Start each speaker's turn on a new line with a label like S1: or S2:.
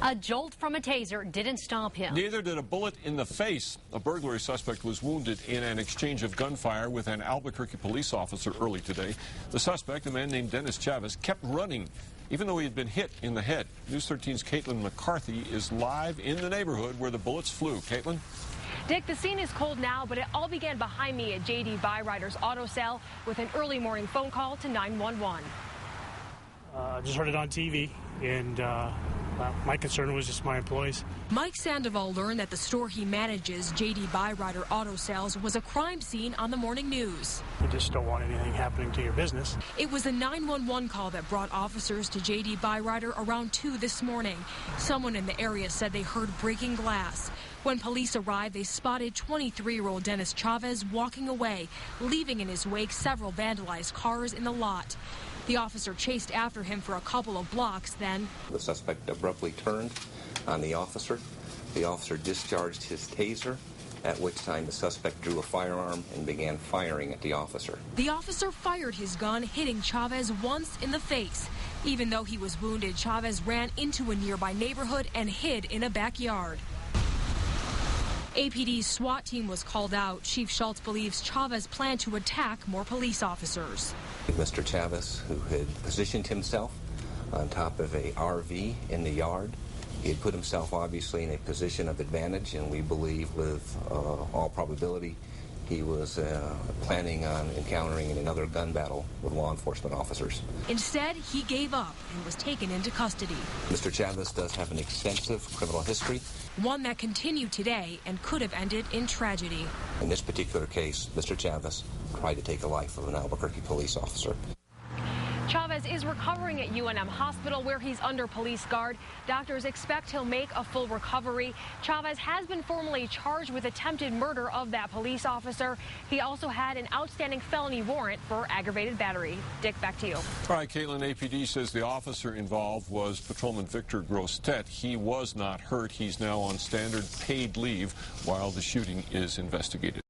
S1: A jolt from a taser didn't stop him.
S2: Neither did a bullet in the face. A burglary suspect was wounded in an exchange of gunfire with an Albuquerque police officer early today. The suspect, a man named Dennis Chavez, kept running, even though he had been hit in the head. News 13's Caitlin McCarthy is live in the neighborhood where the bullets flew. Caitlin?
S1: Dick, the scene is cold now, but it all began behind me at J.D. Byrider's auto sale with an early morning phone call to 911.
S3: Just heard it on TV, and my concern was just my employees.
S1: Mike Sandoval learned that the store he manages, J.D. Byrider Auto Sales, was a crime scene on the morning news.
S3: You just don't want anything happening to your business.
S1: It was a 911 call that brought officers to J.D. Byrider around 2 this morning. Someone in the area said they heard breaking glass. When police arrived, they spotted 23-year-old Dennis Chavez walking away, leaving in his wake several vandalized cars in the lot. The officer chased after him for a couple of blocks, then
S4: the suspect abruptly turned on the officer. The officer discharged his taser, at which time the suspect drew a firearm and began firing at the officer.
S1: The officer fired his gun, hitting Chavez once in the face. Even though he was wounded, Chavez ran into a nearby neighborhood and hid in a backyard. APD's SWAT team was called out. Chief Schultz believes Chavez planned to attack more police officers.
S4: Mr. Chavez, who had positioned himself on top of a RV in the yard, he had put himself obviously in a position of advantage, and we believe with all probability he was planning on encountering another gun battle with law enforcement officers.
S1: Instead, he gave up and was taken into custody.
S4: Mr. Chavez does have an extensive criminal history.
S1: One that continued today and could have ended in tragedy.
S4: In this particular case, Mr. Chavez tried to take the life of an Albuquerque police officer.
S1: Chavez is recovering at UNM Hospital, where he's under police guard. Doctors expect he'll make a full recovery. Chavez has been formally charged with attempted murder of that police officer. He also had an outstanding felony warrant for aggravated battery. Dick, back to you.
S2: All right, Caitlin, APD says the officer involved was Patrolman Victor Grostet. He was not hurt. He's now on standard paid leave while the shooting is investigated.